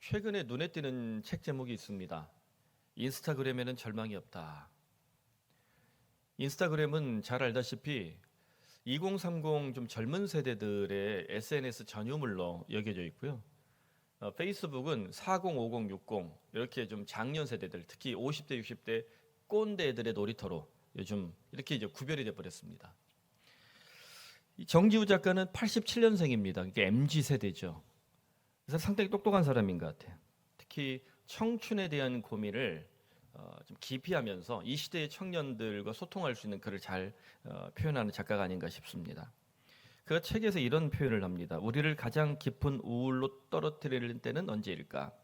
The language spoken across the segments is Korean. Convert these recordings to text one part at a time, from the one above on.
최근에 눈에 띄는 책 제목이 있습니다. 인스타그램에는 절망이 없다. 인스타그램은 잘 알다시피 2030 좀 젊은 세대들의 SNS 전유물로 여겨져 있고요. 페이스북은 40, 50, 60 이렇게 좀 장년 세대들, 특히 50대, 60대 꼰대들의 놀이터로 요즘 이렇게 이제 구별이 돼 버렸습니다. 정지우 작가는 87년생입니다. 그러니까 MZ 세대죠. 그래서 상당히 똑똑한 사람인 것 같아요. 특히 청춘에 대한 고민을 좀 깊이 하면서 이 시대의 청년들과 소통할 수 있는 글을 잘 표현하는 작가가 아닌가 싶습니다. 그 책에서 이런 표현을 합니다. 우리를 가장 깊은 우울로 떨어뜨리는 때는 언제일까?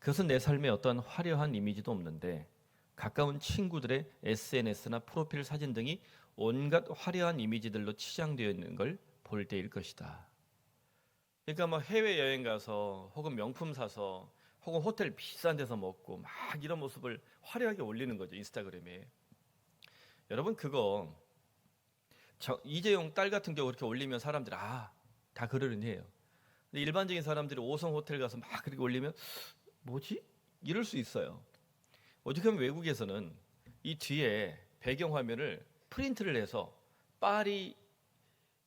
그것은 내 삶에 어떤 화려한 이미지도 없는데 가까운 친구들의 SNS나 프로필 사진 등이 온갖 화려한 이미지들로 치장되어 있는 걸 볼 때일 것이다. 그러니까 뭐 해외 여행 가서 혹은 명품 사서 혹은 호텔 비싼 데서 먹고 막 이런 모습을 화려하게 올리는 거죠, 인스타그램에. 여러분 그거 이재용 딸 같은 경우 그렇게 올리면 사람들이 다 그러려니 해요. 근데 일반적인 사람들이 5성 호텔 가서 막 그렇게 올리면 뭐지? 이럴 수 있어요. 오죽하면 외국에서는 이 뒤에 배경 화면을 프린트를 해서 파리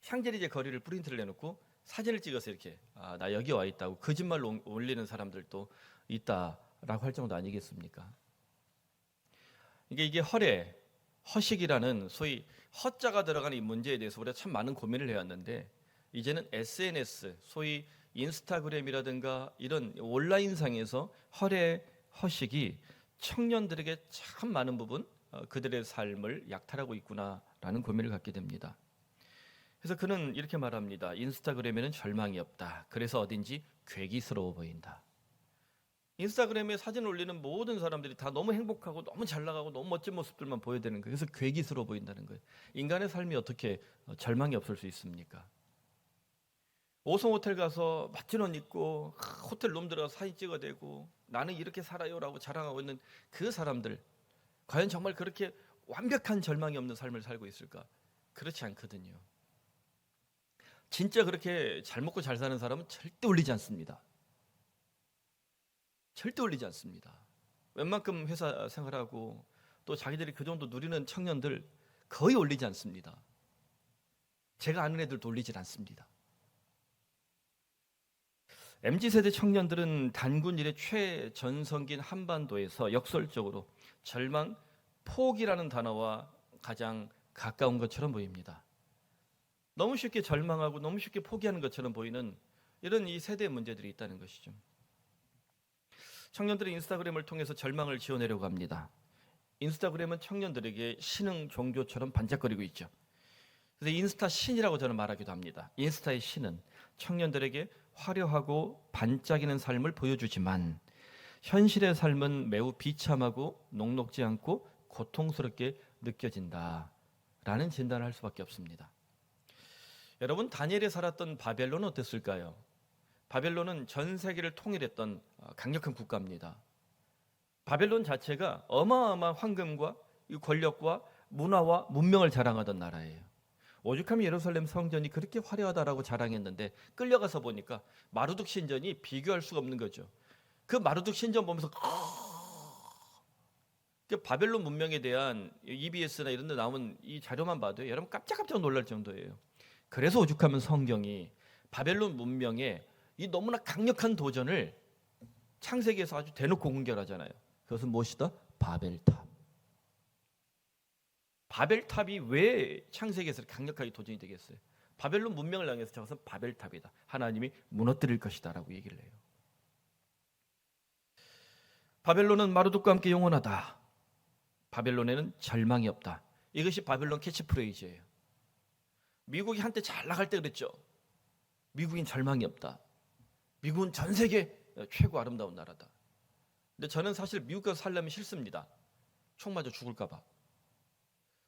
샹젤리제 거리를 프린트를 해놓고 사진을 찍어서 이렇게 나 여기 와 있다고 거짓말로 올리는 사람들도 있다라고 할 정도 아니겠습니까? 이게 허식이라는 소위 허자가 들어가는 이 문제에 대해서 우리가 참 많은 고민을 해왔는데 이제는 SNS, 소위 인스타그램이라든가 이런 온라인상에서 허식이 청년들에게 참 많은 부분 그들의 삶을 약탈하고 있구나라는 고민을 갖게 됩니다. 그래서 그는 이렇게 말합니다. 인스타그램에는 절망이 없다. 그래서 어딘지 괴기스러워 보인다. 인스타그램에 사진 올리는 모든 사람들이 다 너무 행복하고 너무 잘 나가고 너무 멋진 모습들만 보여야 되는 거예요. 그래서 괴기스러워 보인다는 거예요. 인간의 삶이 어떻게 절망이 없을 수 있습니까? 5성 호텔 가서 멋진 옷 입고 호텔 룸 들어가서 사진 찍어대고 나는 이렇게 살아요라고 자랑하고 있는 그 사람들 과연 정말 그렇게 완벽한 절망이 없는 삶을 살고 있을까? 그렇지 않거든요. 진짜 그렇게 잘 먹고 잘 사는 사람은 절대 올리지 않습니다. 절대 올리지 않습니다. 웬만큼 회사 생활하고 또 자기들이 그 정도 누리는 청년들 거의 올리지 않습니다. 제가 아는 애들도 올리질 않습니다. MZ세대 청년들은 단군 일의 최전성기인 한반도에서 역설적으로 절망, 포기라는 단어와 가장 가까운 것처럼 보입니다. 너무 쉽게 절망하고 너무 쉽게 포기하는 것처럼 보이는 이런 이 세대의 문제들이 있다는 것이죠. 청년들이 인스타그램을 통해서 절망을 지어내려고 합니다. 인스타그램은 청년들에게 신흥 종교처럼 반짝거리고 있죠. 그래서 인스타 신이라고 저는 말하기도 합니다. 인스타의 신은 청년들에게 화려하고 반짝이는 삶을 보여주지만 현실의 삶은 매우 비참하고 녹록지 않고 고통스럽게 느껴진다라는 진단을 할 수밖에 없습니다. 여러분 다니엘이 살았던 바벨론은 어땠을까요? 바벨론은 전 세계를 통일했던 강력한 국가입니다. 바벨론 자체가 어마어마한 황금과 권력과 문화와 문명을 자랑하던 나라예요. 오죽하면 예루살렘 성전이 그렇게 화려하다라고 자랑했는데 끌려가서 보니까 마르둑 신전이 비교할 수가 없는 거죠. 그 마르둑 신전 보면서 바벨론 문명에 대한 EBS나 이런 데 나오는 이 자료만 봐도 여러분 깜짝깜짝 놀랄 정도예요. 그래서 오죽하면 성경이 바벨론 문명의 이 너무나 강력한 도전을 창세기에서 아주 대놓고 공개하잖아요. 그것은 무엇이다? 바벨탑. 바벨탑이 왜 창세기에서 강력하게 도전이 되겠어요? 바벨론 문명을 향해서 저것은 바벨탑이다. 하나님이 무너뜨릴 것이다 라고 얘기를 해요. 바벨론은 마르둑과 함께 영원하다. 바벨론에는 절망이 없다. 이것이 바벨론 캐치프레이즈예요. 미국이 한때 잘 나갈 때 그랬죠. 미국인 절망이 없다. 미국은 전 세계 최고 아름다운 나라다. 근데 저는 사실 미국 가서 살려면 싫습니다. 총 맞아 죽을까 봐.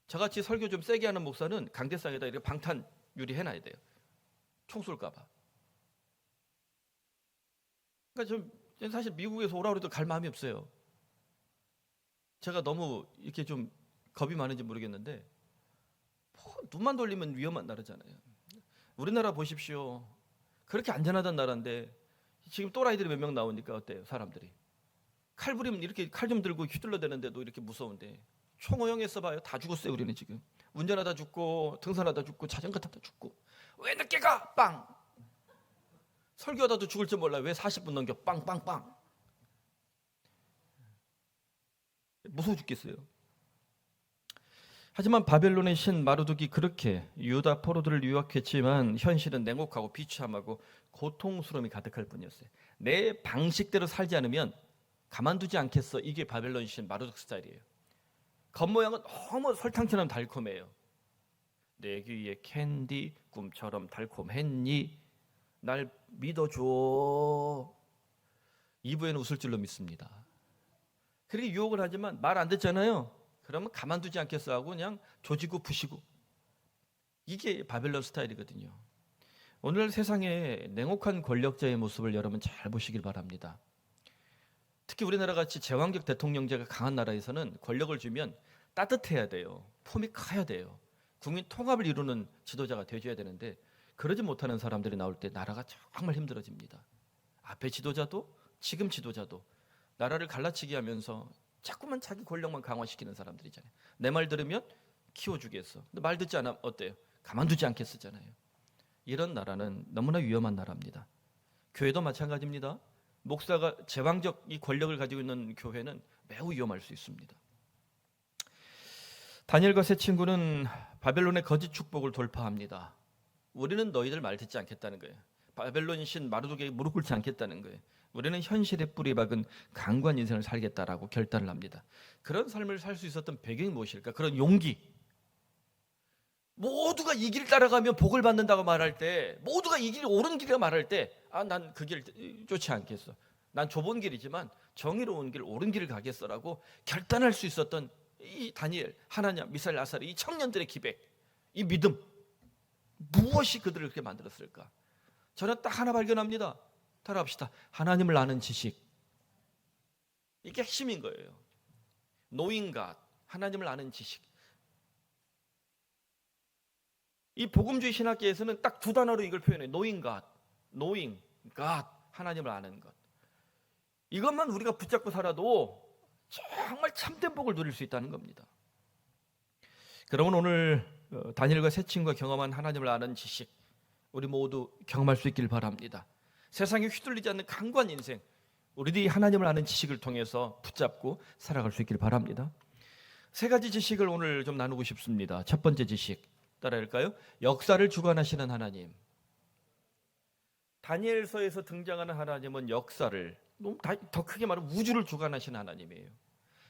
저같이 설교 좀 세게 하는 목사는 강대상에다 이렇게 방탄 유리 해놔야 돼요. 총 쏠까 봐. 그러니까 저 사실 미국에서 오라고 해도 갈 마음이 없어요. 제가 너무 이렇게 좀 겁이 많은지 모르겠는데 눈만 돌리면 위험한 나라잖아요. 우리나라 보십시오. 그렇게 안전하던 나라인데 지금 또라이들이 몇 명 나오니까 어때요? 사람들이 칼 부리면 이렇게 칼 좀 들고 휘둘러대는데도 이렇게 무서운데 총호영에서 봐요. 다 죽었어요. 우리는 지금 운전하다 죽고 등산하다 죽고 자전거 타다 죽고. 왜 늦게 가? 빵. 설교하다도 죽을 줄 몰라. 왜 40분 넘겨? 빵빵빵. 무서워 죽겠어요. 하지만 바벨론의 신 마르둑이 그렇게 유다 포로들을 유혹했지만 현실은 냉혹하고 비참하고 고통스러움이 가득할 뿐이었어요. 내 방식대로 살지 않으면 가만두지 않겠어. 이게 바벨론 신 마르둑 스타일이에요. 겉모양은 너무 설탕처럼 달콤해요. 내 귀에 캔디 꿈처럼 달콤했니? 날 믿어줘. 2부에는 웃을 줄로 믿습니다. 그렇게 유혹을 하지만 말 안 듣잖아요. 그러면 가만두지 않겠어 하고 그냥 조지고 부시고. 이게 바벨론 스타일이거든요. 오늘 세상의 냉혹한 권력자의 모습을 여러분 잘 보시길 바랍니다. 특히 우리나라 같이 제왕적 대통령제가 강한 나라에서는 권력을 주면 따뜻해야 돼요. 폼이 커야 돼요. 국민 통합을 이루는 지도자가 되어줘야 되는데 그러지 못하는 사람들이 나올 때 나라가 정말 힘들어집니다. 앞에 지도자도 지금 지도자도 나라를 갈라치기 하면서 자꾸만 자기 권력만 강화시키는 사람들이잖아요. 내 말 들으면 키워주겠어. 근데 말 듣지 않으면 어때요? 가만두지 않겠었잖아요. 이런 나라는 너무나 위험한 나라입니다. 교회도 마찬가지입니다. 목사가 제왕적 이 권력을 가지고 있는 교회는 매우 위험할 수 있습니다. 다니엘과 세 친구는 바벨론의 거짓 축복을 돌파합니다. 우리는 너희들 말 듣지 않겠다는 거예요. 바벨론 신 마르둑에게 무릎 꿇지 않겠다는 거예요. 우리는 현실에 뿌리 박은 강관 인생을 살겠다라고 결단을 합니다. 그런 삶을 살 수 있었던 배경이 무엇일까? 그런 용기. 모두가 이 길 따라가면 복을 받는다고 말할 때, 모두가 이 길이 옳은 길이라고 말할 때, 난 그 길 쫓지 않겠어. 난 좁은 길이지만 정의로운 길, 옳은 길을 가겠어라고 결단할 수 있었던 이 다니엘, 하나냐, 미사엘, 아사리 이 청년들의 기백, 이 믿음, 무엇이 그들을 그렇게 만들었을까? 저는 딱 하나 발견합니다. 따라합시다. 하나님을 아는 지식. 이게 핵심인 거예요. Knowing God, 하나님을 아는 지식. 이 복음주의 신학계에서는 딱 두 단어로 이걸 표현해요. Knowing God, Knowing God, 하나님을 아는 것. 이것만 우리가 붙잡고 살아도 정말 참된 복을 누릴 수 있다는 겁니다. 그러면 오늘 다니엘과 세 친구가 경험한 하나님을 아는 지식, 우리 모두 경험할 수 있길 바랍니다. 세상에 휘둘리지 않는 강관 인생, 우리들이 하나님을 아는 지식을 통해서 붙잡고 살아갈 수 있길 바랍니다. 세 가지 지식을 오늘 좀 나누고 싶습니다. 첫 번째 지식 따라할까요? 역사를 주관하시는 하나님. 다니엘서에서 등장하는 하나님은 역사를, 더 크게 말하면 우주를 주관하시는 하나님이에요.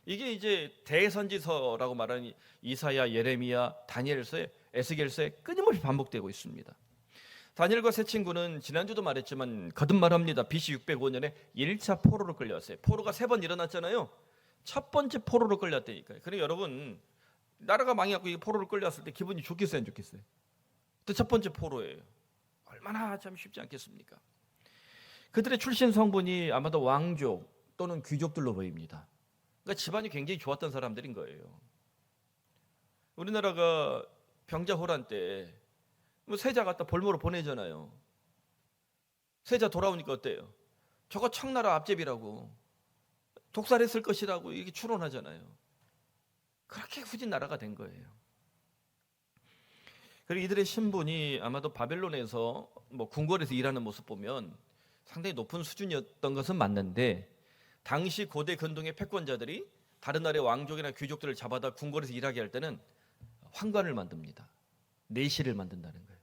이게 이제 대선지서라고 말하는 이사야, 예레미야, 다니엘서에, 에스겔서에 끊임없이 반복되고 있습니다. 다니엘과 세 친구는 지난주도 말했지만 거듭말합니다. BC 605년에 1차 포로로 끌려왔어요. 포로가 3번 일어났잖아요. 첫 번째 포로로 끌려왔다니까요. 그러니까 여러분, 나라가 망해갖고 포로로 끌려왔을 때 기분이 좋겠어요, 안 좋겠어요? 또 첫 번째 포로예요. 얼마나 참 쉽지 않겠습니까? 그들의 출신 성분이 아마도 왕족 또는 귀족들로 보입니다. 그러니까 집안이 굉장히 좋았던 사람들인 거예요. 우리나라가 병자호란 때 세자 갖다 볼모로 보내잖아요. 세자 돌아오니까 어때요? 저거 청나라 앞제비라고, 독살했을 것이라고 이렇게 추론하잖아요. 그렇게 후진 나라가 된 거예요. 그리고 이들의 신분이 아마도 바벨론에서 궁궐에서 일하는 모습 보면 상당히 높은 수준이었던 것은 맞는데, 당시 고대 근동의 패권자들이 다른 나라의 왕족이나 귀족들을 잡아다 궁궐에서 일하게 할 때는 환관을 만듭니다. 내시를 만든다는 거예요.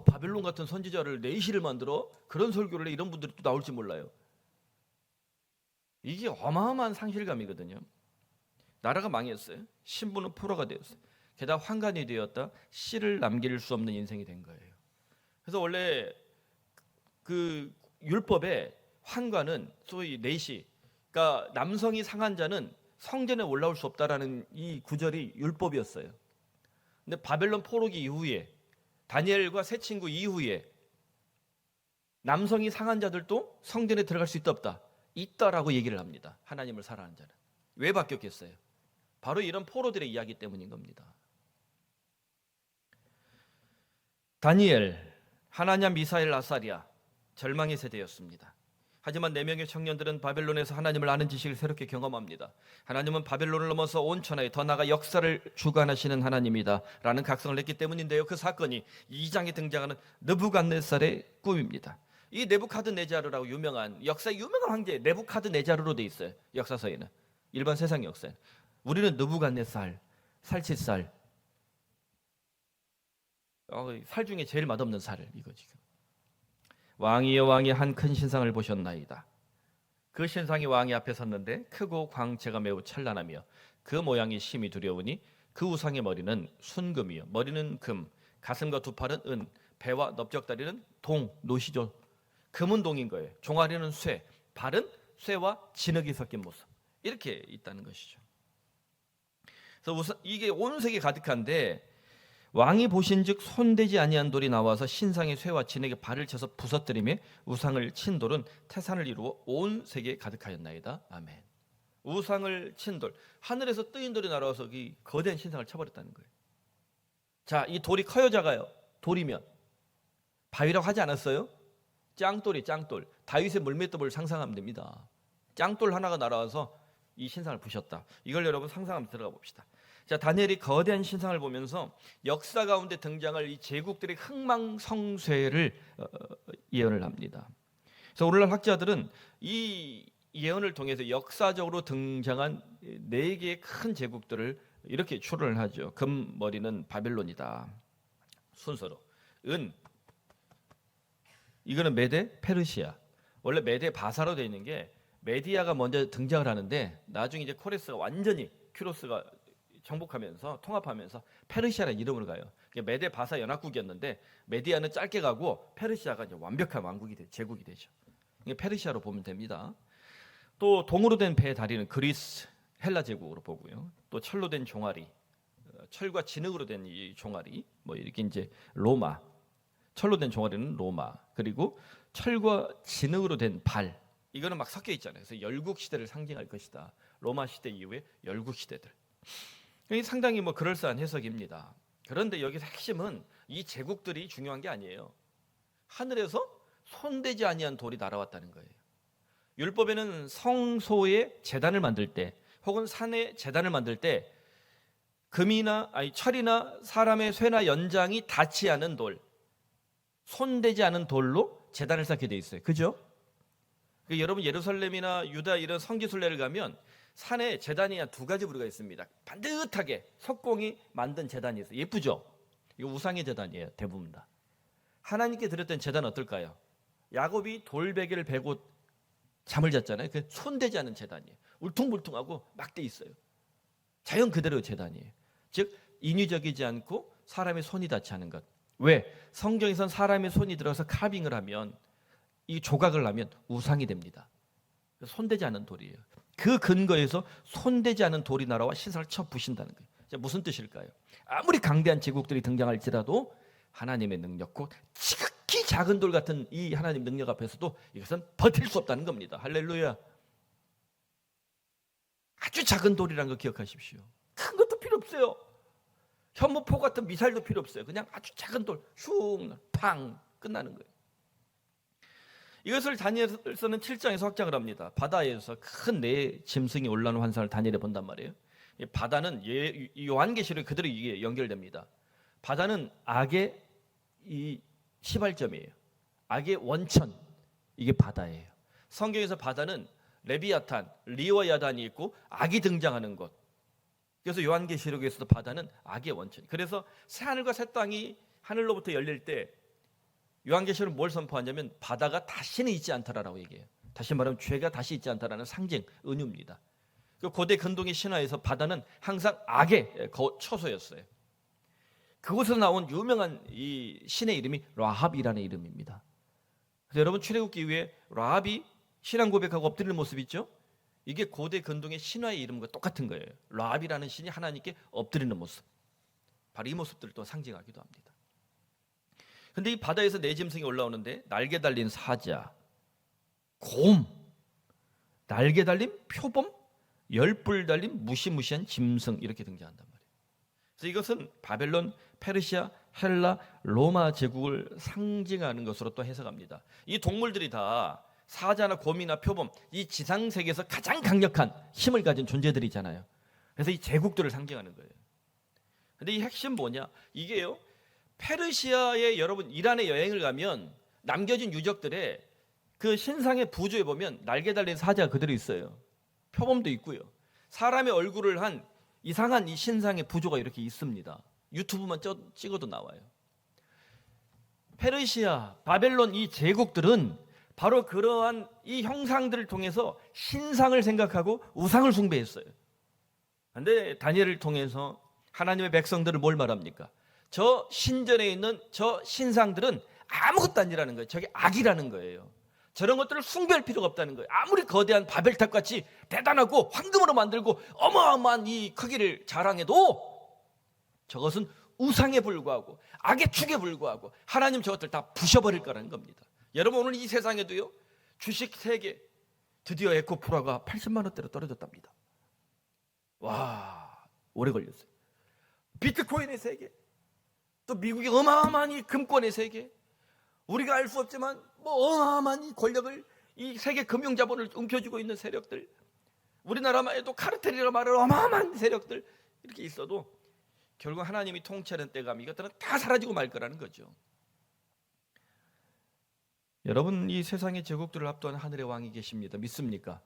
바벨론 같은 선지자를 내시를 만들어 그런 설교를 해, 이런 분들이 또 나올지 몰라요. 이게 어마어마한 상실감이거든요. 나라가 망했어요. 신분은 포로가 되었어요. 게다가 환관이 되었다. 씨를 남길 수 없는 인생이 된 거예요. 그래서 원래 그 율법에 환관은 소위 내시, 그러니까 남성이 상한 자는 성전에 올라올 수 없다라는 이 구절이 율법이었어요. 근데 바벨론 포로기 이후에, 다니엘과 세 친구 이후에 남성이 상한 자들도 성전에 들어갈 수 있다 없다? 있다라고 얘기를 합니다. 하나님을 사랑하는 자는. 왜 바뀌었겠어요? 바로 이런 포로들의 이야기 때문인 겁니다. 다니엘, 하나냐, 미사엘, 아사리야, 절망의 세대였습니다. 하지만 4명의 청년들은 바벨론에서 하나님을 아는 지식을 새롭게 경험합니다. 하나님은 바벨론을 넘어서 온 천하에 더 나아가 역사를 주관하시는 하나님이다 라는 각성을 냈기 때문인데요. 그 사건이 2장에 등장하는 느부갓네살의 꿈입니다. 이 네부카드네자르라고 유명한 역사의 유명한 황제 네부카드네자르로 돼 있어요. 역사서에는, 일반 세상 역사에 우리는 느부갓네살, 살치살, 살 중에 제일 맛없는 살, 이거 지금. 왕이여 왕이 한 큰 신상을 보셨나이다. 그 신상이 왕이 앞에 섰는데 크고 광채가 매우 찬란하며 그 모양이 심히 두려우니 그 우상의 머리는 순금이요, 머리는 금, 가슴과 두 팔은 은, 배와 넓적다리는 동, 노시죠. 금은 동인 거예요. 종아리는 쇠, 발은 쇠와 진흙이 섞인 모습, 이렇게 있다는 것이죠. 그래서 이게 온 세계 가득한데 왕이 보신즉 손대지 아니한 돌이 나와서 신상의 쇠와 진에게 발을 쳐서 부서뜨리며 우상을 친 돌은 태산을 이루어 온 세계에 가득하였나이다. 아멘. 우상을 친 돌, 하늘에서 뜨인 돌이 날아와서 이 거대한 신상을 쳐버렸다는 거예요. 자, 이 돌이 커요, 작아요? 돌이면 바위라고 하지 않았어요? 짱돌이 짱돌. 다윗의 물맷돌을 상상하면 됩니다. 짱돌 하나가 날아와서 이 신상을 부셨다. 이걸 여러분 상상하면서 들어가 봅시다. 자, 다니엘이 거대한 신상을 보면서 역사 가운데 등장할 이 제국들의 흥망성쇠를 예언을 합니다. 그래서 오늘날 학자들은 이 예언을 통해서 역사적으로 등장한 4개의 큰 제국들을 이렇게 추론을 하죠. 금 머리는 바벨론이다. 순서로. 은, 이거는 메데 페르시아. 원래 메데 바사로 되어 있는 게 메디아가 먼저 등장을 하는데 나중에 이제 코레스가 완전히 큐로스가 정복하면서 통합하면서 페르시아라는 이름으로 가요. 메데 바사 연합국이었는데 메디아는 짧게 가고 페르시아가 이제 완벽한 왕국이 제국이 되죠. 이게 페르시아로 보면 됩니다. 또 동으로 된 배 다리는 그리스, 헬라 제국으로 보고요. 또 철로 된 종아리, 철과 진흙으로 된 이 종아리, 뭐 이렇게 이제 로마, 철로 된 종아리는 로마, 그리고 철과 진흙으로 된 발, 이거는 막 섞여 있잖아요. 그래서 열국 시대를 상징할 것이다. 로마 시대 이후에 열국 시대들. 이 상당히 뭐 그럴싸한 해석입니다. 그런데 여기서 핵심은 이 제국들이 중요한 게 아니에요. 하늘에서 손대지 아니한 돌이 날아왔다는 거예요. 율법에는 성소의 제단을 만들 때 혹은 산의 제단을 만들 때 철이나 사람의 쇠나 연장이 닿지 않은 돌, 손대지 않은 돌로 제단을 쌓게 돼 있어요. 그죠? 여러분 예루살렘이나 유다 이런 성지순례를 가면 산에 제단이 한 2가지 부류가 있습니다. 반듯하게 석공이 만든 제단이 있어요. 예쁘죠? 이거 우상의 제단이에요. 대부분 다. 하나님께 드렸던 제단은 어떨까요? 야곱이 돌베개를 베고 잠을 잤잖아요. 그 손대지 않은 제단이에요. 울퉁불퉁하고 막 돼 있어요. 자연 그대로의 제단이에요. 즉 인위적이지 않고 사람의 손이 닿지 않은 것. 왜? 성경에선 사람의 손이 들어서 카빙을 하면, 이 조각을 하면 우상이 됩니다. 손대지 않은 돌이에요. 그 근거에서 손대지 않은 돌이 날아와 신상을 쳐 부신다는 거예요. 자, 무슨 뜻일까요? 아무리 강대한 제국들이 등장할지라도 하나님의 능력, 곧 지극히 작은 돌 같은 이 하나님 능력 앞에서도 이것은 버틸 수 없다는 겁니다. 할렐루야. 아주 작은 돌이라는 거 기억하십시오. 큰 것도 필요 없어요. 현무포 같은 미사일도 필요 없어요. 그냥 아주 작은 돌, 슝, 팡 끝나는 거예요. 이것을 다니엘서는 7장에서 확장을 합니다. 바다에서 큰 네 짐승이 올라오는 환상을 다니엘에 본단 말이에요. 바다는 요한계시록 그대로 이게 연결됩니다. 바다는 악의 이 시발점이에요. 악의 원천, 이게 바다예요. 성경에서 바다는 레비아탄, 리워야단이 있고 악이 등장하는 곳. 그래서 요한계시록에서도 바다는 악의 원천. 그래서 새 하늘과 새 땅이 하늘로부터 열릴 때 요한계시록은 뭘 선포하냐면 바다가 다시는 있지 않다라고 얘기해요. 다시 말하면 죄가 다시 있지 않다라는 상징, 은유입니다. 그 고대 근동의 신화에서 바다는 항상 악의 처소였어요. 그곳에서 나온 유명한 이 신의 이름이 라합이라는 이름입니다. 그래서 여러분 출애굽기 이후에 라합이 신앙 고백하고 엎드리는 모습 있죠? 이게 고대 근동의 신화의 이름과 똑같은 거예요. 라합이라는 신이 하나님께 엎드리는 모습. 바로 이 모습들을 또 상징하기도 합니다. 근데 이 바다에서 네 짐승이 올라오는데 날개 달린 사자, 곰, 날개 달린 표범, 열불 달린 무시무시한 짐승 이렇게 등장한단 말이에요. 그래서 이것은 바벨론, 페르시아, 헬라 로마 제국을 상징하는 것으로 또 해석합니다. 이 동물들이 다 사자나 곰이나 표범, 이 지상 세계에서 가장 강력한 힘을 가진 존재들이잖아요. 그래서 이 제국들을 상징하는 거예요. 근데 이 핵심 뭐냐? 이게요, 페르시아에 여러분 이란에 여행을 가면 남겨진 유적들에 그 신상의 부조에 보면 날개 달린 사자가 그대로 있어요. 표범도 있고요. 사람의 얼굴을 한 이상한 이 신상의 부조가 이렇게 있습니다. 유튜브만 찍어도 나와요. 페르시아, 바벨론 이 제국들은 바로 그러한 이 형상들을 통해서 신상을 생각하고 우상을 숭배했어요. 그런데 다니엘을 통해서 하나님의 백성들을 뭘 말합니까? 저 신전에 있는 저 신상들은 아무것도 아니라는 거예요. 저게 악이라는 거예요. 저런 것들을 숭배할 필요가 없다는 거예요. 아무리 거대한 바벨탑 같이 대단하고 황금으로 만들고 어마어마한 이 크기를 자랑해도 저것은 우상에 불과하고 악의 축에 불과하고 하나님 저것들 다 부셔버릴 거라는 겁니다. 여러분 오늘 이 세상에도요, 주식 세계 드디어 에코프라가 80만 원대로 떨어졌답니다. 와, 오래 걸렸어요. 비트코인의 세계, 또 미국의 어마어마한 이 금권의 세계, 우리가 알 수 없지만 뭐 어마어마한 이 권력을, 이 세계 금융 자본을 움켜쥐고 있는 세력들, 우리나라만 해도 카르텔이라 말하는 어마어마한 세력들 이렇게 있어도 결국 하나님이 통치하는 때가 이것들은 다 사라지고 말 거라는 거죠. 여러분 이 세상의 제국들을 압도하는 하늘의 왕이 계십니다. 믿습니까?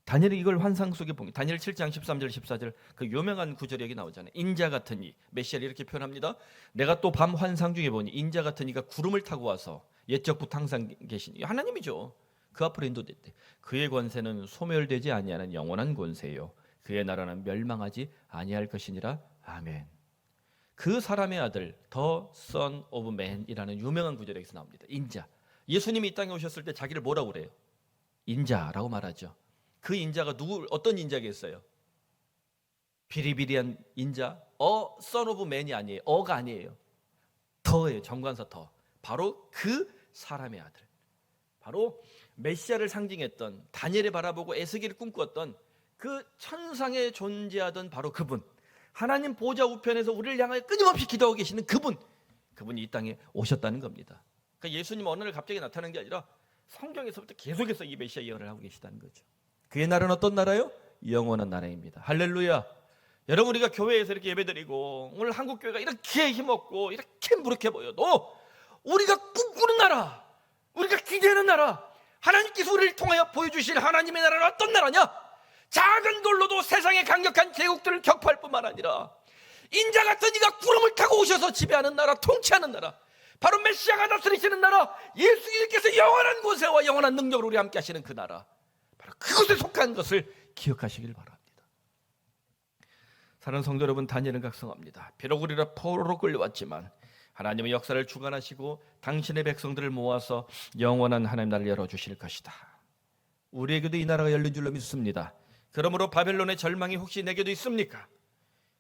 다니엘이 이걸 환상 속에 보면 다니엘 7장 13절 14절 그 유명한 구절이 여기 나오잖아요. 인자 같은 이, 메시아를 이렇게 표현합니다. 내가 또 밤 환상 중에 보니 인자 같은 이가 구름을 타고 와서 옛적부터 항상 계신 하나님이죠. 그 앞으로 인도됐대. 그의 권세는 소멸되지 아니하는 영원한 권세요. 그의 나라는 멸망하지 아니할 것이니라. 아멘. 그 사람의 아들 더 Son of Man이라는 유명한 구절이 여기서 나옵니다. 인자. 예수님이 이 땅에 오셨을 때 자기를 뭐라고 그래요? 인자라고 말하죠. 그 인자가 어떤 인자겠어요? 비리비리한 인자? Son of Man이 아니에요. 가 아니에요. 더예요. 정관사 더. 바로 그 사람의 아들. 바로 메시아를 상징했던, 다니엘을 바라보고 에스겔을 꿈꾸었던 그 천상에 존재하던 바로 그분, 하나님 보좌 우편에서 우리를 향하여 끊임없이 기도하고 계시는 그분이 이 땅에 오셨다는 겁니다. 그러니까 예수님 어느 날 갑자기 나타난 게 아니라 성경에서부터 계속해서 이 메시아 예언을 하고 계시다는 거죠. 그의 나라는 어떤 나라요? 영원한 나라입니다. 할렐루야. 여러분 우리가 교회에서 이렇게 예배드리고 오늘 한국교회가 이렇게 힘없고 이렇게 무력해 보여도 우리가 꿈꾸는 나라, 우리가 기대하는 나라, 하나님께서 우리를 통하여 보여주실 하나님의 나라는 어떤 나라냐? 작은 돌로도 세상의 강력한 제국들을 격파할 뿐만 아니라 인자 같은 이가 구름을 타고 오셔서 지배하는 나라, 통치하는 나라, 바로 메시아가 다스리시는 나라, 예수님께서 영원한 권세와 영원한 능력으로 우리 함께 하시는 그 나라, 바로 그것에 속한 것을 기억하시길 바랍니다. 사랑하는 성도 여러분, 다니엘은 각성합니다. 비록 우리가 포로로 끌려왔지만 하나님의 역사를 주관하시고 당신의 백성들을 모아서 영원한 하나님 나라를 열어주실 것이다. 우리에게도 이 나라가 열린 줄로 믿습니다. 그러므로 바벨론의 절망이 혹시 내게도 있습니까?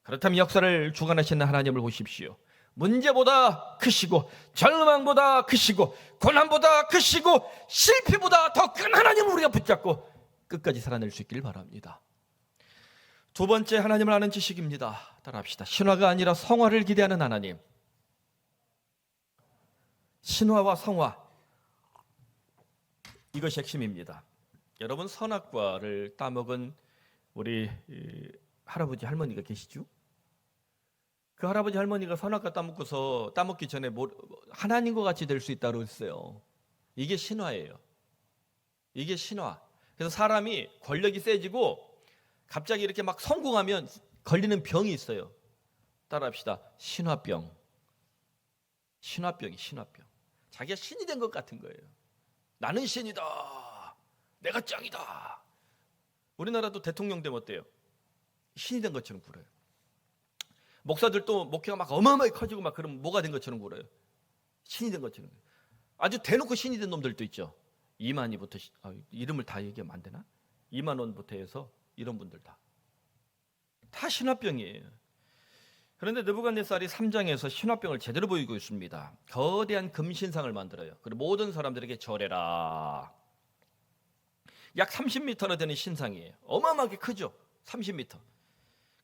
그렇다면 역사를 주관하시는 하나님을 보십시오. 문제보다 크시고 절망보다 크시고 고난보다 크시고 실패보다 더 큰 하나님을 우리가 붙잡고 끝까지 살아낼 수 있길 바랍니다. 두 번째, 하나님을 아는 지식입니다. 따라합시다. 신화가 아니라 성화를 기대하는 하나님. 신화와 성화, 이것이 핵심입니다. 여러분 선악과를 따먹은 우리 할아버지 할머니가 계시죠? 그 할아버지 할머니가 선악과 따먹기 전에 하나님과 같이 될 수 있다고 했어요. 이게 신화예요. 이게 신화. 그래서 사람이 권력이 세지고 갑자기 이렇게 막 성공하면 걸리는 병이 있어요. 따라합시다. 신화병. 신화병이 신화병. 자기가 신이 된 것 같은 거예요. 나는 신이다. 내가 짱이다. 우리나라도 대통령 되면 어때요? 신이 된 것처럼 굴어요. 목사들도 목회가 막 어마어마하게 커지고 막 그러면 뭐가 된 것처럼 굴어요. 신이 된 것처럼. 아주 대놓고 신이 된 놈들도 있죠. 이만희부터 이름을 다 얘기하면 안 되나? 이만원부터 해서 이런 분들 다 신화병이에요. 그런데 느부갓네살이 3장에서 신화병을 제대로 보이고 있습니다. 거대한 금신상을 만들어요. 그리고 모든 사람들에게 절해라. 약 30m나 되는 신상이에요. 어마어마하게 크죠. 30m.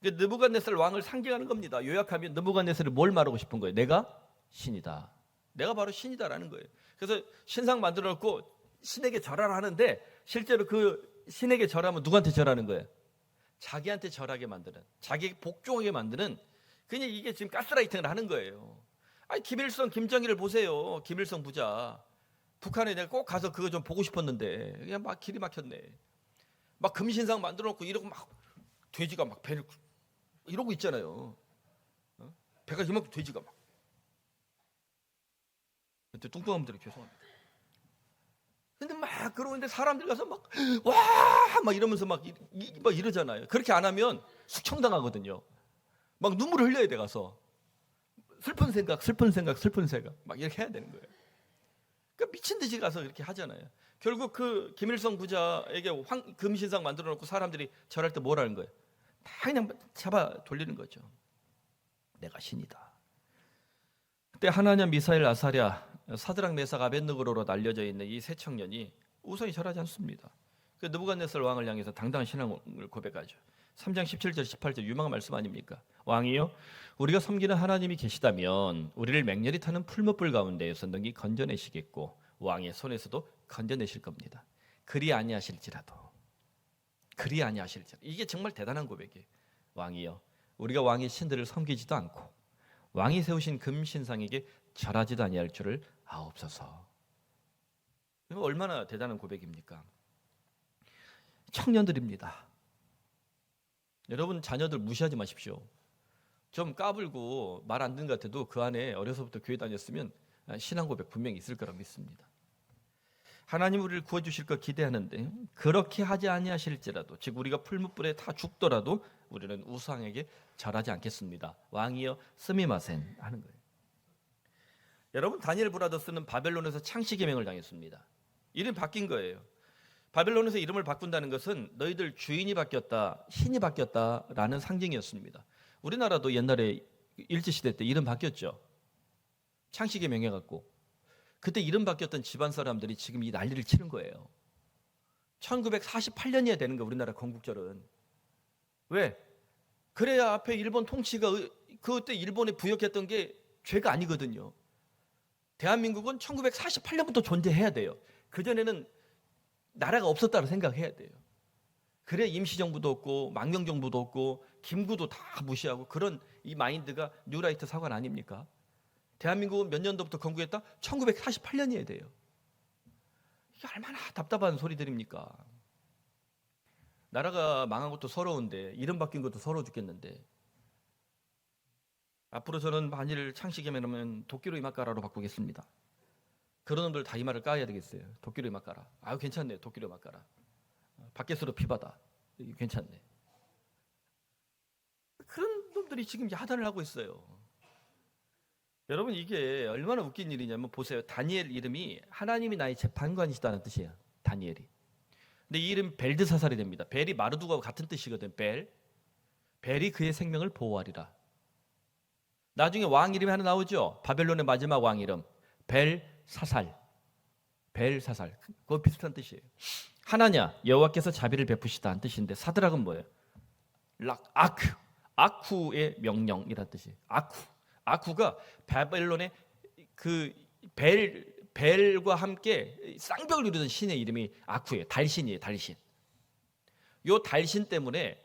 느부갓네살 왕을 상징하는 겁니다. 요약하면 느부갓네살이 뭘 말하고 싶은 거예요? 내가 신이다. 내가 바로 신이다라는 거예요. 그래서 신상 만들어 놓고 신에게 절하라 하는데 실제로 그 신에게 절하면 누구한테 절하는 거예요? 자기한테 절하게 만드는, 자기에게 복종하게 만드는, 그냥 이게 지금 가스라이팅을 하는 거예요. 아니 김일성, 김정일을 보세요. 김일성 부자. 북한에 내가 꼭 가서 그거 좀 보고 싶었는데 그냥 막 길이 막혔네. 막 금신상 만들어 놓고 이러고 막 돼지가 막 배를 이러고 있잖아요. 배가 이만큼 돼지가 막. 그때 뚱뚱함들이 죄송합니다. 근데 막 그러는데 사람들 가서 막 와 막 이러면서 막 이러잖아요. 그렇게 안 하면 숙청당하거든요. 막 눈물을 흘려야 돼 가서. 슬픈 생각 막 이렇게 해야 되는 거예요. 그러니까 미친 듯이 가서 이렇게 하잖아요. 결국 그 김일성 부자에게 금신상 만들어 놓고 사람들이 절할 때 뭐라는 거예요? 다 그냥 잡아 돌리는 거죠. 내가 신이다. 그때 하나냐, 미사엘, 아사랴, 사드락, 메삭, 아벳느고로로 알려져 있는 이 세 청년이 우선이 절하지 않습니다. 그 느부갓네살 왕을 향해서 당당한 신앙을 고백하죠. 3장 17절 18절 유명한 말씀 아닙니까? 왕이요, 우리가 섬기는 하나님이 계시다면 우리를 맹렬히 타는 풀무불 가운데에서 능히 건져내시겠고 왕의 손에서도 건져내실 겁니다. 그리 아니하실지라도 이게 정말 대단한 고백이에요. 왕이요, 우리가 왕의 신들을 섬기지도 않고 왕이 세우신 금신상에게 절하지도 아니할 줄을 아옵소서. 얼마나 대단한 고백입니까? 청년들입니다. 여러분 자녀들 무시하지 마십시오. 좀 까불고 말 안 듣는 것 같아도 그 안에 어려서부터 교회 다녔으면 신앙 고백 분명히 있을 거라 믿습니다. 하나님 우리를 구워주실 것 기대하는데 그렇게 하지 아니하실지라도, 즉 우리가 풀무불에 다 죽더라도 우리는 우상에게 절하지 않겠습니다. 왕이여 스미마센 하는 거예요. 여러분 다니엘 브라더스는 바벨론에서 창씨 계명을 당했습니다. 이름 바뀐 거예요. 바벨론에서 이름을 바꾼다는 것은 너희들 주인이 바뀌었다, 신이 바뀌었다라는 상징이었습니다. 우리나라도 옛날에 일제시대 때 이름 바뀌었죠. 창씨 계명해갖고 그때 이름 바뀌었던 집안 사람들이 지금 이 난리를 치는 거예요. 1948년이어야 되는 거예요. 우리나라 건국절은. 왜? 그래야 앞에 일본 통치가 그때 일본에 부역했던 게 죄가 아니거든요. 대한민국은 1948년부터 존재해야 돼요. 그전에는 나라가 없었다고 생각해야 돼요. 그래 임시정부도 없고 망명정부도 없고 김구도 다 무시하고 그런 이 마인드가 뉴라이트 사관 아닙니까? 대한민국은 몇 년도부터 건국했다? 1948년이어야 돼요. 이게 얼마나 답답한 소리들입니까? 나라가 망한 것도 서러운데 이름 바뀐 것도 서러워 죽겠는데 앞으로 저는 만일 창씨계명하면 도끼로 이마까라로 바꾸겠습니다. 그런 놈들 다 이마를 까야 되겠어요. 도끼로 이마까라. 아유 괜찮네. 도끼로 이마까라. 밖에서도 피받아. 이게 괜찮네. 그런 놈들이 지금 야단을 하고 있어요. 여러분 이게 얼마나 웃긴 일이냐면 보세요. 다니엘 이름이 하나님이 나의 재판관이시다는 뜻이에요. 다니엘이. 근데 이 이름 벨드사살이 됩니다. 벨이 마르두가와 같은 뜻이거든. 벨이 그의 생명을 보호하리라. 나중에 왕 이름이 하나 나오죠. 바벨론의 마지막 왕 이름 벨사살. 그거 비슷한 뜻이에요. 하나냐 여호와께서 자비를 베푸시다는 뜻인데 사드락은 뭐예요? 아쿠의 명령이란 뜻이에요. 아쿠가 바벨론의 그 벨과 함께 쌍벽을 이루던 신의 이름이 아쿠예요. 달신이에요. 달신. 요 달신 때문에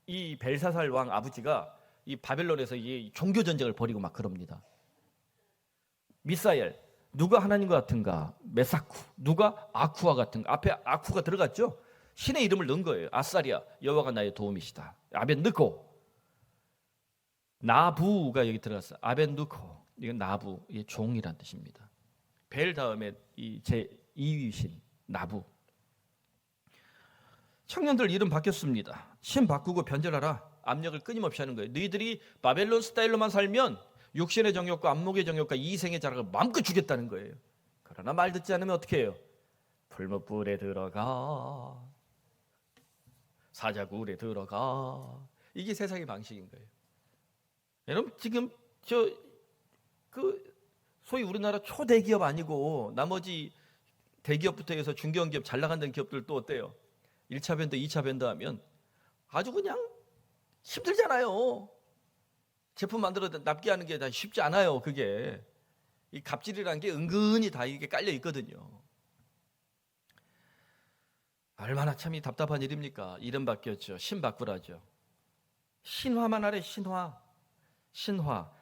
이 벨사살 왕 아버지가 이 바벨론에서 이 종교 전쟁을 벌이고 막 그럽니다. 미사엘 누가 하나님과 같은가? 메사쿠 누가 아쿠와 같은가? 앞에 아쿠가 들어갔죠. 신의 이름을 넣은 거예요. 아사랴 여호와가 나의 도움이시다. 아벳느고 나부가 여기 들어갔어. 아벳느고 이건 나부, 이게 종이란 뜻입니다. 벨 다음에 이 제 2위신 나부. 청년들 이름 바뀌었습니다. 신 바꾸고 변절하라. 압력을 끊임없이 하는 거예요. 너희들이 바벨론 스타일로만 살면 육신의 정욕과 안목의 정욕과 이생의 자랑을 마음껏 주겠다는 거예요. 그러나 말 듣지 않으면 어떻게 해요? 풀무불에 들어가, 사자굴에 들어가. 이게 세상의 방식인 거예요. 여러분 지금 소위 우리나라 초대기업 아니고 나머지 대기업부터 해서 중견기업 잘 나간다는 기업들 또 어때요? 1차 밴드, 2차 밴드 하면 아주 그냥 힘들잖아요. 제품 만들어 납기하는 게 다 쉽지 않아요. 그게 이 갑질이라는 게 은근히 다 이게 깔려 있거든요. 얼마나 참이 답답한 일입니까? 이름 바뀌었죠. 신 바꾸라죠. 신화만 하래. 신화.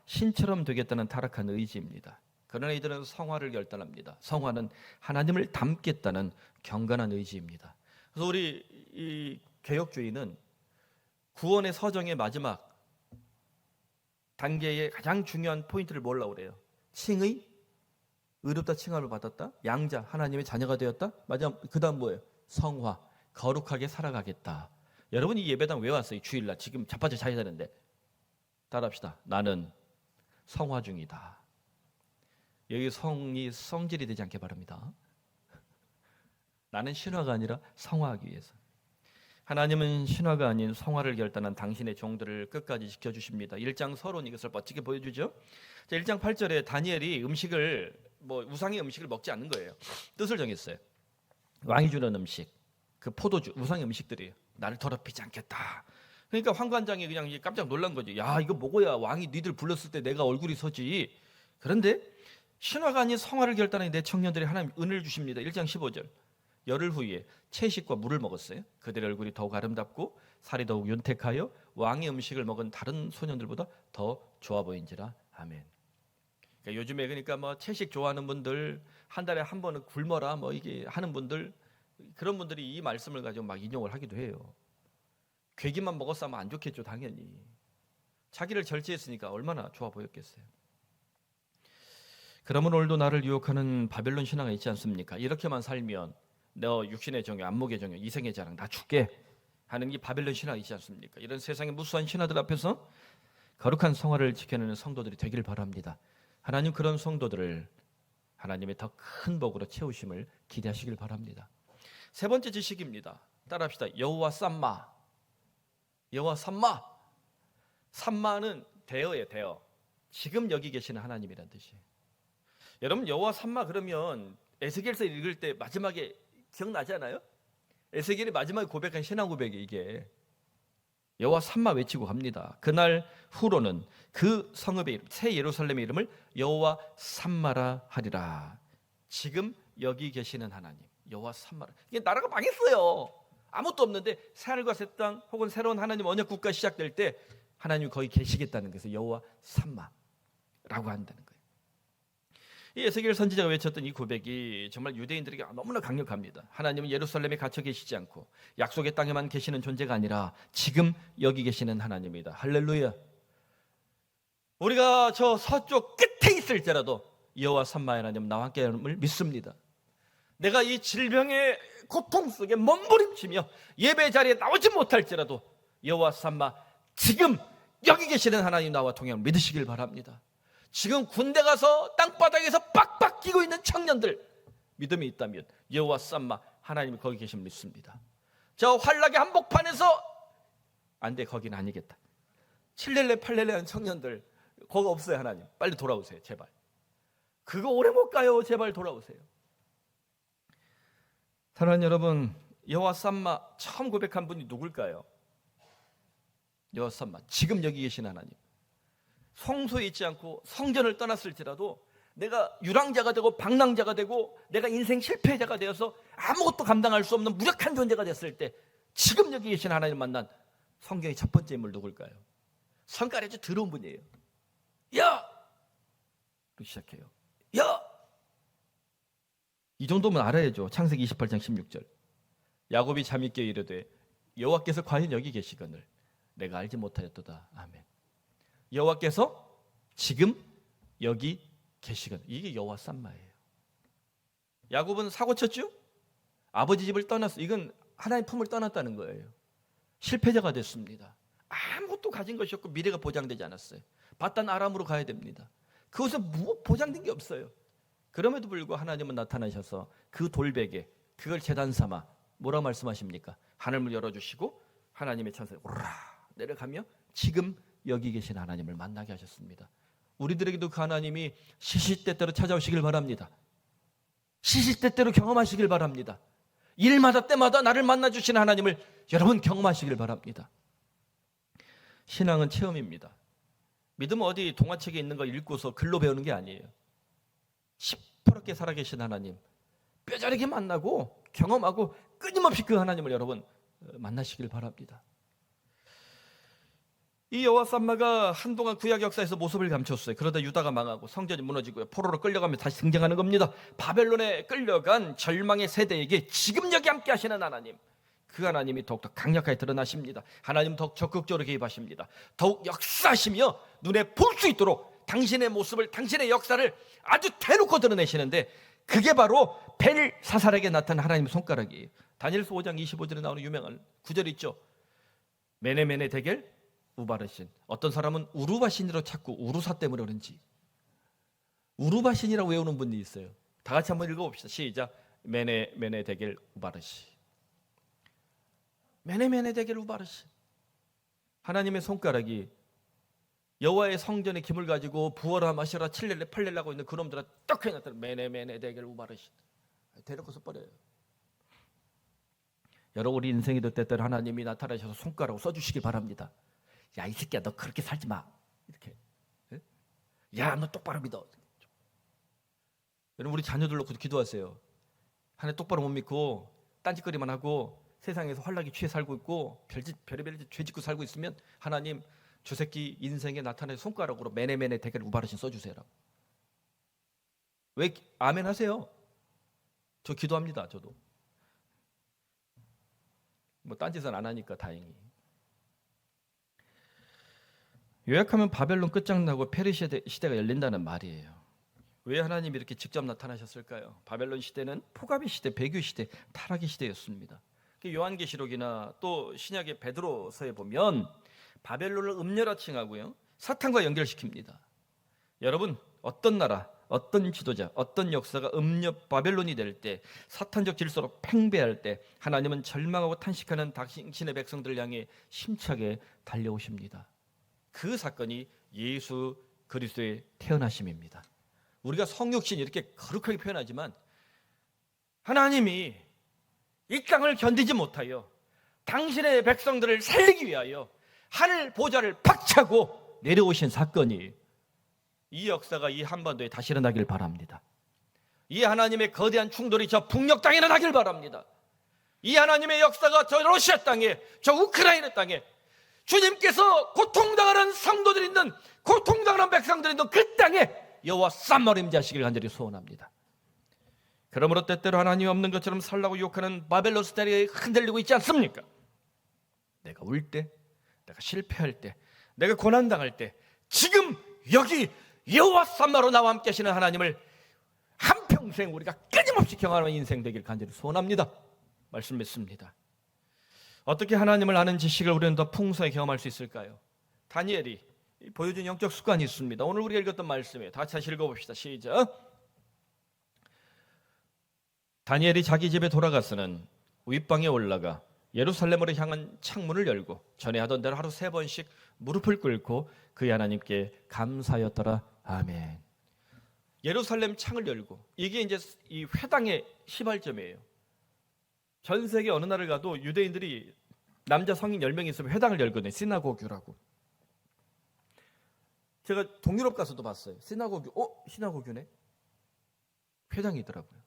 신처럼 되겠다는 타락한 의지입니다. 그러나 이들은 성화를 결단합니다. 성화는 하나님을 닮겠다는 경건한 의지입니다. 그래서 우리 이 개혁주의는 구원의 서정의 마지막 단계의 가장 중요한 포인트를 뭐라고 그래요? 칭의? 의롭다 칭함을 받았다? 양자, 하나님의 자녀가 되었다? 맞아. 그 다음 뭐예요? 성화, 거룩하게 살아가겠다. 여러분 이 예배당 왜 왔어요? 주일날 지금 자빠져 자야 되는데. 따라합시다. 나는 성화 중이다. 여기 성이 성질이 되지 않게 바랍니다. 나는 신화가 아니라 성화하기 위해서. 하나님은 신화가 아닌 성화를 결단한 당신의 종들을 끝까지 지켜주십니다. 1장 서론 이것을 멋지게 보여주죠. 1장 8절에 다니엘이 우상의 음식을 먹지 않는 거예요. 뜻을 정했어요. 왕이 주는 음식, 그 포도주, 우상의 음식들이에요. 나를 더럽히지 않겠다. 그러니까 환관장이 그냥 깜짝 놀란 거죠. 야, 이거 먹어야 왕이 니들 불렀을 때 내가 얼굴이 서지. 그런데 신화가 아닌 성화를 결단한 내 청년들이 하나님 은혜를 주십니다. 1장 15절. 열흘 후에 채식과 물을 먹었어요. 그들의 얼굴이 더욱 아름답고 살이 더욱 윤택하여 왕의 음식을 먹은 다른 소년들보다 더 좋아 보인지라. 아멘. 그러니까 요즘에 채식 좋아하는 분들, 한 달에 한 번은 굶어라 이게 하는 분들, 그런 분들이 이 말씀을 가지고 막 인용을 하기도 해요. 괴기만 먹었으면 안 좋겠죠, 당연히. 자기를 절제했으니까 얼마나 좋아 보였겠어요. 그러면 오늘도 나를 유혹하는 바벨론 신화가 있지 않습니까? 이렇게만 살면 너 육신의 정욕, 안목의 정욕, 이생의 자랑 다 죽게 하는 게 바벨론 신화가 있지 않습니까? 이런 세상의 무수한 신화들 앞에서 거룩한 성화를 지켜내는 성도들이 되기를 바랍니다. 하나님 그런 성도들을 하나님의 더 큰 복으로 채우심을 기대하시길 바랍니다. 세 번째 지식입니다. 따라합시다. 여호와 삼마. 여호와 삼마. 삼마는 대어예요, 대어. 지금 여기 계시는 하나님이라는 뜻이에요. 여러분 여호와 삼마 그러면 에스겔서 읽을 때 마지막에 기억나지 않아요? 에스겔이 마지막에 고백한 신앙 고백이 이게 여호와 삼마 외치고 갑니다. 그날 후로는 그 성읍의 이름, 새 예루살렘의 이름을 여호와 삼마라 하리라. 지금 여기 계시는 하나님 여호와 삼마라. 이게 나라가 망했어요. 아무것도 없는데 새하늘과 새 땅 혹은 새로운 하나님 언약 국가 시작될 때 하나님이 거기 계시겠다는 것을 여호와 삼마라고 한다는 거예요. 이 에스겔 선지자가 외쳤던 이 고백이 정말 유대인들에게 너무나 강력합니다. 하나님은 예루살렘에 갇혀 계시지 않고 약속의 땅에만 계시는 존재가 아니라 지금 여기 계시는 하나님이다. 할렐루야. 우리가 저 서쪽 끝에 있을지라도 여호와 삼마의 하나님 나와 함께함을 믿습니다. 내가 이 질병의 고통 속에 몸부림치며 예배 자리에 나오지 못할지라도 여호와 삼마 지금 여기 계시는 하나님 나와 동행을 믿으시길 바랍니다. 지금 군대 가서 땅바닥에서 빡빡 뛰고 있는 청년들 믿음이 있다면 여호와 삼마 하나님이 거기 계심을 믿습니다. 저 환락의 한복판에서 안 돼, 거기는 아니겠다. 7렐레 8렐레 하는 청년들 거기 없어요. 하나님 빨리 돌아오세요, 제발. 그거 오래 못 가요. 제발 돌아오세요. 사랑하는 여러분, 여호와 삼마 처음 고백한 분이 누굴까요? 여호와 삼마 지금 여기 계신 하나님. 성소에 있지 않고 성전을 떠났을지라도 내가 유랑자가 되고 방랑자가 되고 내가 인생 실패자가 되어서 아무것도 감당할 수 없는 무력한 존재가 됐을 때 지금 여기 계신 하나님 만난 성경의 첫 번째 인물 누굴까요? 성깔이 아주 더러운 분이에요. 야! 시작해요. 야! 이 정도면 알아야죠. 창세기 28장 16절. 야곱이 잠이 깨어 이르되 여호와께서 과연 여기 계시거늘 내가 알지 못하였도다. 아멘. 여호와께서 지금 여기 계시거늘. 이게 여호와 삼마예요. 야곱은 사고 쳤죠? 아버지 집을 떠났어. 이건 하나님 품을 떠났다는 거예요. 실패자가 됐습니다. 아무것도 가진 것이 없고 미래가 보장되지 않았어요. 바단 아람으로 가야 됩니다. 그것은 보장된 게 없어요. 그럼에도 불구하고 하나님은 나타나셔서 그 돌베개 그걸 제단 삼아 뭐라고 말씀하십니까? 하늘을 열어주시고 하나님의 천사가 오라 내려가며 지금 여기 계신 하나님을 만나게 하셨습니다. 우리들에게도 그 하나님이 시시때때로 찾아오시길 바랍니다. 시시때때로 경험하시길 바랍니다. 일마다 때마다 나를 만나주시는 하나님을 여러분 경험하시길 바랍니다. 신앙은 체험입니다. 믿음은 어디 동화책에 있는 거 읽고서 글로 배우는 게 아니에요. 시퍼렇게 살아계신 하나님, 뼈저리게 만나고 경험하고 끊임없이 그 하나님을 여러분 만나시길 바랍니다. 이 여호와 쌈마가 한동안 구약 역사에서 모습을 감췄어요. 그러다 유다가 망하고 성전이 무너지고요, 포로로 끌려가며 다시 등장하는 겁니다. 바벨론에 끌려간 절망의 세대에게 지금 여기 함께 하시는 하나님, 그 하나님이 더욱더 강력하게 드러나십니다. 하나님 더욱 적극적으로 개입하십니다. 더욱 역사하시며 눈에 볼 수 있도록 당신의 모습을, 당신의 역사를 아주 대놓고 드러내시는데, 그게 바로 벨사살에게 나타난 하나님의 손가락이에요. 다니엘서 5장 25절에 나오는 유명한 구절이 있죠. 메네메네 데겔 우바르신. 어떤 사람은 우루바신이라고 찾고 우루사 때문에 그런지 우루바신이라고 외우는 분이 있어요. 다 같이 한번 읽어봅시다. 시작. 메네메네 데겔 우바르신. 메네메네 데겔 우바르신. 하나님의 손가락이 여호와의 성전의 기물 가지고 부어라 마셔라 칠렐레 팔렐레 하고 있는 그놈들아 떡하니 나타나 메네메네 데겔 우바르신. 데려가서 버려요. 여러분, 우리 인생이 될 때때로 하나님이 나타나셔서 손가락으로 써주시기 바랍니다. 야, 이 새끼야, 너 그렇게 살지 마. 이렇게. 야, 너 똑바로 믿어. 여러분, 우리 자녀들 놓고 기도하세요. 하나님 똑바로 못 믿고 딴짓거리만 하고 세상에서 환락에 취해 살고 있고 별의별 죄 짓고 살고 있으면 하나님, 저 새끼 인생에 나타낸 손가락으로 메네메네 데겔 우바르신 써주세요라고. 왜 아멘 하세요? 저 기도합니다. 저도. 뭐 딴짓은 안 하니까 다행히. 요약하면 바벨론 끝장나고 페르시아 시대가 열린다는 말이에요. 왜 하나님이 이렇게 직접 나타나셨을까요? 바벨론 시대는 포갑의 시대, 배교 시대, 타락의 시대였습니다. 요한계시록이나 또 신약의 베드로서에 보면 바벨론을 음녀라 칭하고요, 사탄과 연결시킵니다. 여러분, 어떤 나라, 어떤 지도자, 어떤 역사가 음녀 바벨론이 될 때, 사탄적 질서로 팽배할 때 하나님은 절망하고 탄식하는 당신의 백성들을 향해 힘차게 달려오십니다. 그 사건이 예수 그리스도의 태어나심입니다. 우리가 성육신 이렇게 거룩하게 표현하지만 하나님이 이 땅을 견디지 못하여 당신의 백성들을 살리기 위하여 하늘 보좌를 박차고 내려오신 사건이, 이 역사가 이 한반도에 다시 일어나길 바랍니다. 이 하나님의 거대한 충돌이 저 북녘 땅에 일어나길 바랍니다. 이 하나님의 역사가 저 러시아 땅에, 저 우크라이나 땅에, 주님께서 고통당하는 성도들이 있는, 고통당하는 백성들이 있는 그 땅에 여호와 쌈마로 임재하시길 간절히 소원합니다. 그러므로 때때로 하나님이 없는 것처럼 살라고 유혹하는 바벨론 스타일이 흔들리고 있지 않습니까? 내가 울 때, 내가 실패할 때, 내가 고난당할 때, 지금 여기 여호와 쌈마로 나와 함께 하시는 하나님을 한평생 우리가 끊임없이 경험하는 인생 되길 간절히 소원합니다. 말씀 믿습니다. 어떻게 하나님을 아는 지식을 우리는 더 풍성하게 경험할 수 있을까요? 다니엘이 보여준 영적 습관이 있습니다. 오늘 우리가 읽었던 말씀이에요. 다 같이 다시 읽어봅시다. 시작. 다니엘이 자기 집에 돌아가서는 윗방에 올라가 예루살렘으로 향한 창문을 열고 전에 하던 대로 하루 3번씩 무릎을 꿇고 그의 하나님께 감사하였더라. 아멘. 예루살렘 창을 열고, 이게 이제 이 회당의 시발점이에요. 전 세계 어느 나라를 가도 유대인들이 남자 성인 10명이 있으면 회당을 열거든요. 시나고규라고. 제가 동유럽 가서도 봤어요. 시나고규, 시나고규네? 회당이더라고요.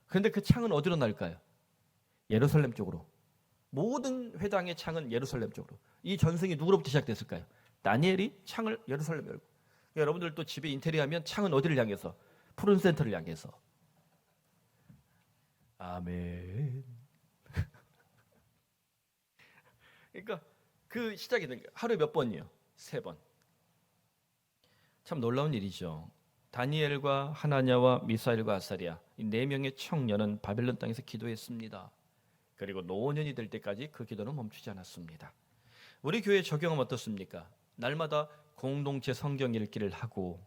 그런데 그 창은 어디로 날까요? 예루살렘 쪽으로. 모든 회당의 창은 예루살렘 쪽으로. 이 전승이 누구로부터 시작됐을까요? 다니엘이 창을 예루살렘 열고. 여러분들 또 집에 인테리어 하면 창은 어디를 향해서? 푸른 센터를 향해서. 아멘. 그러니까 그 시작이 된 거예요. 하루에 몇 번이요? 3번. 참 놀라운 일이죠. 다니엘과 하나냐와 미사엘과 아사랴, 이 4명의 청년은 바벨론 땅에서 기도했습니다. 그리고 노년이 될 때까지 그 기도는 멈추지 않았습니다. 우리 교회 적용하면 어떻습니까? 날마다 공동체 성경 읽기를 하고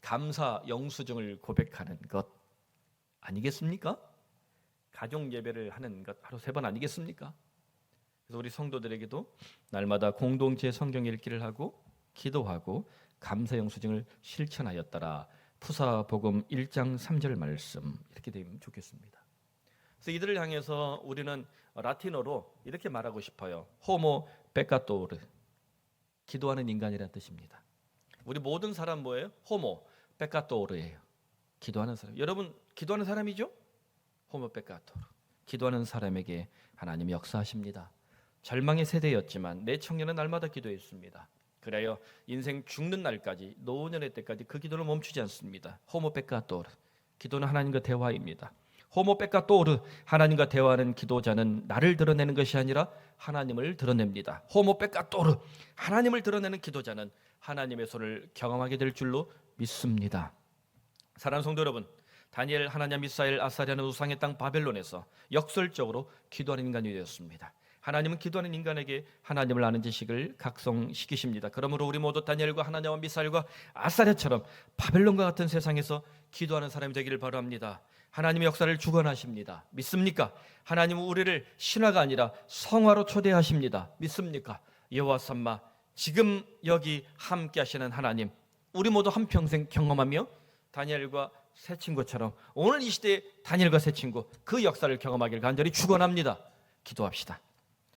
감사 영수증을 고백하는 것 아니겠습니까? 가족 예배를 하는 것 하루 3번 아니겠습니까? 그래서 우리 성도들에게도 날마다 공동체 성경 읽기를 하고 기도하고 감사 영수증을 실천하였더라. 푸사복음 1장 3절 말씀, 이렇게 되면 좋겠습니다. 그래서 이들을 향해서 우리는 라틴어로 이렇게 말하고 싶어요. 호모 페카토르, 기도하는 인간이라는 뜻입니다. 우리 모든 사람 뭐예요? 호모 페카토르예요. 기도하는 사람. 여러분 기도하는 사람이죠? 호모 페카토르. 기도하는 사람에게 하나님이 역사하십니다. 절망의 세대였지만 내 청년은 날마다 기도했습니다. 그래요 인생 죽는 날까지 노년의 때까지 그 기도를 멈추지 않습니다. 호모 페카토르. 기도는 하나님과 대화입니다. 호모 페카토르. 하나님과 대화하는 기도자는 나를 드러내는 것이 아니라 하나님을 드러냅니다. 호모 페카토르. 하나님을 드러내는 기도자는 하나님의 손을 경험하게 될 줄로 믿습니다. 사랑하는 성도 여러분, 다니엘, 하나냐, 미사엘, 아사랴는 우상의 땅 바벨론에서 역설적으로 기도하는 인간이 되었습니다. 하나님은 기도하는 인간에게 하나님을 아는 지식을 각성시키십니다. 그러므로 우리 모두 다니엘과 하나냐와 미사엘과 아사랴처럼 바벨론과 같은 세상에서 기도하는 사람이 되기를 바랍니다. 하나님의 역사를 주관하십니다. 믿습니까? 하나님은 우리를 신화가 아니라 성화로 초대하십니다. 믿습니까? 여호와 삼마, 지금 여기 함께 하시는 하나님, 우리 모두 한평생 경험하며 다니엘과 새 친구처럼 오늘 이 시대의 다니엘과 새 친구 그 역사를 경험하기를 간절히 축원합니다. 기도합시다.